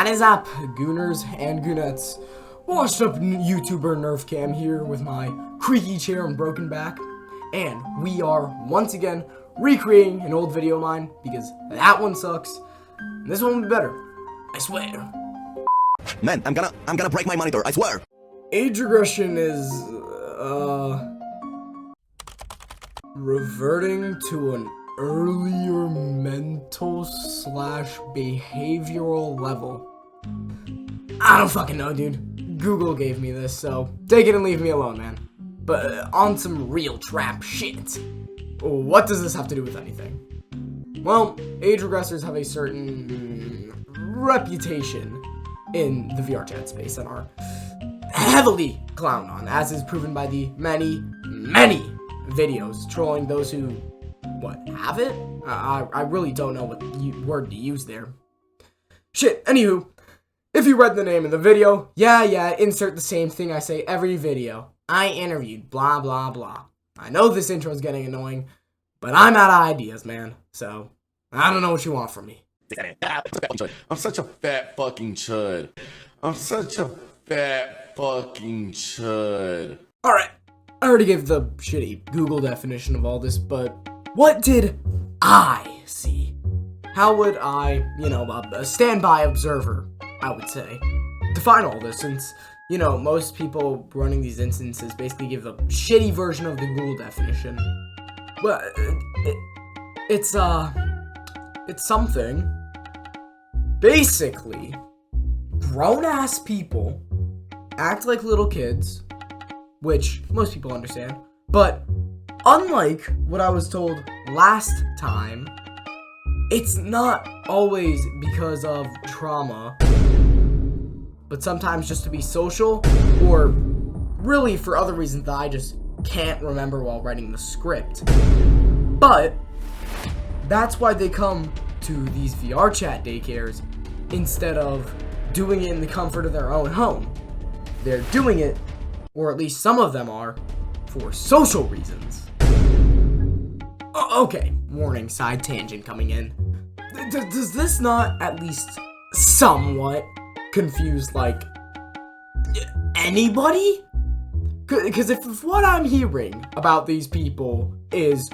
What is up, Gooners and Goonettes? Washed up YouTuber NerfCam here with my creaky chair and broken back, and we are once again recreating an old video of mine because that one sucks. And this one will be better, I swear. Man, I'm gonna break my monitor, I swear. Age regression is reverting to an earlier mental / behavioral level. I don't fucking know, dude. Google gave me this, so take it and leave me alone, man. But on some real trap shit. What does this have to do with anything? Well, age regressors have a certain reputation in the VRChat space and are heavily clowned on, as is proven by the many videos trolling those who have it? I really don't know what word to use there. Shit, anywho, if you read the name of the video, yeah, insert the same thing I say every video. I interviewed blah blah blah. I know this intro is getting annoying, but I'm out of ideas, man. So, I don't know what you want from me. I'm such a fat fucking chud. I'm such a fat fucking chud. Alright, I already gave the shitty Google definition of all this, but what did I see? How would I, a standby observer, I would say, define all this, since, most people running these instances basically give the shitty version of the Google definition. Well, it's something. Basically, grown-ass people act like little kids, which most people understand, but unlike what I was told last time, it's not always because of trauma, but sometimes just to be social, or really for other reasons that I just can't remember while writing the script. But that's why they come to these VRChat daycares instead of doing it in the comfort of their own home. They're doing it, or at least some of them are, for social reasons. Okay, warning, side tangent coming in. Does this not at least somewhat confuse, anybody? Because if what I'm hearing about these people is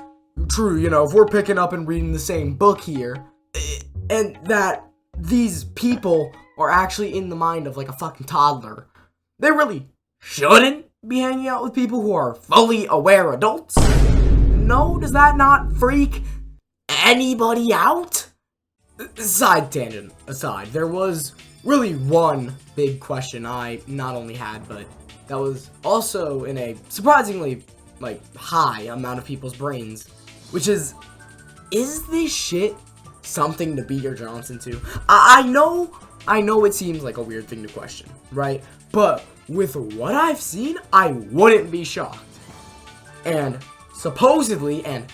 true, if we're picking up and reading the same book here, and that these people are actually in the mind of, a fucking toddler, they really shouldn't be hanging out with people who are fully aware adults? No, does that not freak anybody out? Side tangent aside, there was really one big question I not only had, but that was also in a surprisingly, high amount of people's brains, which is this shit something to beat your Johnson to? I know it seems like a weird thing to question, right? But with what I've seen, I wouldn't be shocked. And supposedly and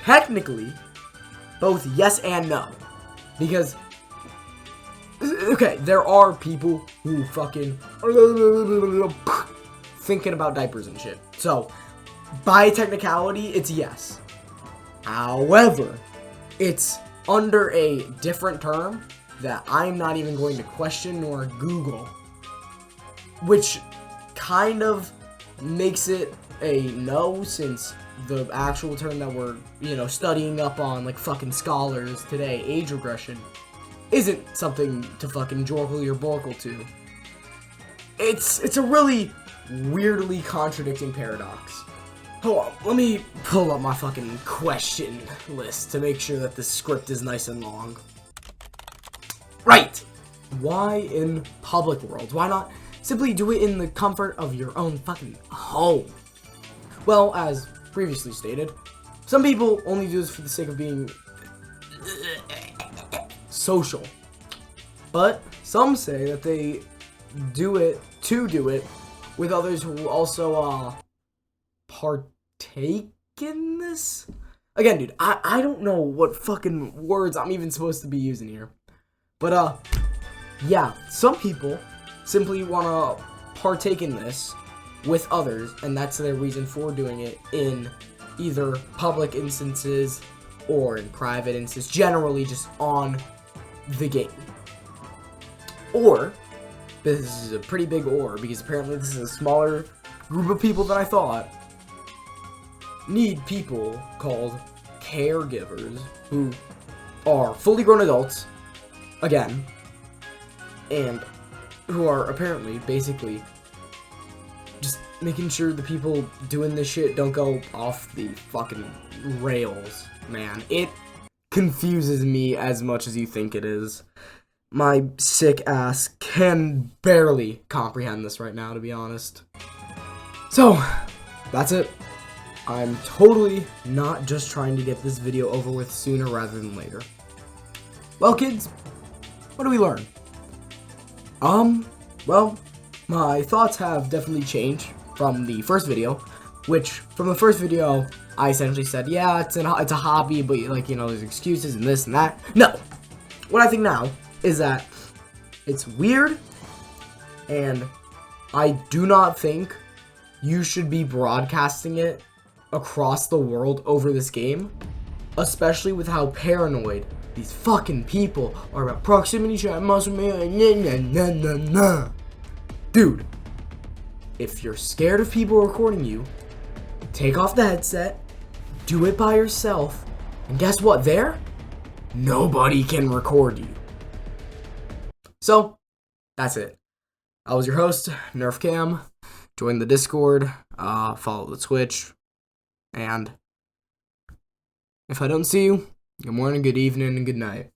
technically, both yes and no. Because, okay, there are people who fucking thinking about diapers and shit. So, by technicality, it's yes. However, it's under a different term that I'm not even going to question nor Google, which kind of makes it a no, since the actual term that we're, studying up on, fucking scholars today, age regression, isn't something to fucking jorgle your borkle to. It's a really weirdly contradicting paradox. Hold on, let me pull up my fucking question list to make sure that the script is nice and long. Right! Why in public worlds? Why not simply do it in the comfort of your own fucking home? Well, as previously stated, some people only do this for the sake of being social. But some say that they do it with others who also partake in this? Again, dude, I don't know what fucking words I'm even supposed to be using here. But yeah, some people simply want to partake in this with others, and that's their reason for doing it in either public instances or in private instances, generally just on the game. Or, this is a pretty big or, because apparently this is a smaller group of people than I thought, need people called caregivers who are fully grown adults, again, and who are apparently basically just making sure the people doing this shit don't go off the fucking rails, man. It confuses me as much as you think it is. My sick ass can barely comprehend this right now, to be honest. So, that's it. I'm totally not just trying to get this video over with sooner rather than later. Well, kids, what do we learn? Well, my thoughts have definitely changed from the first video, which, from the first video, I essentially said, yeah, it's a hobby, but, like, you know, there's excuses and this and that. No! What I think now is that it's weird, and I do not think you should be broadcasting it across the world over this game, especially with how paranoid these fucking people are about proximity chat, muscle memory, Dude, if you're scared of people recording you, take off the headset, do it by yourself, and guess what? Nobody can record you. So, that's it. I was your host, NerfCam. Join the Discord, follow the Twitch, and if I don't see you, good morning, good evening, and good night.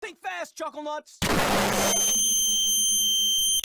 Think fast, chuckle nuts.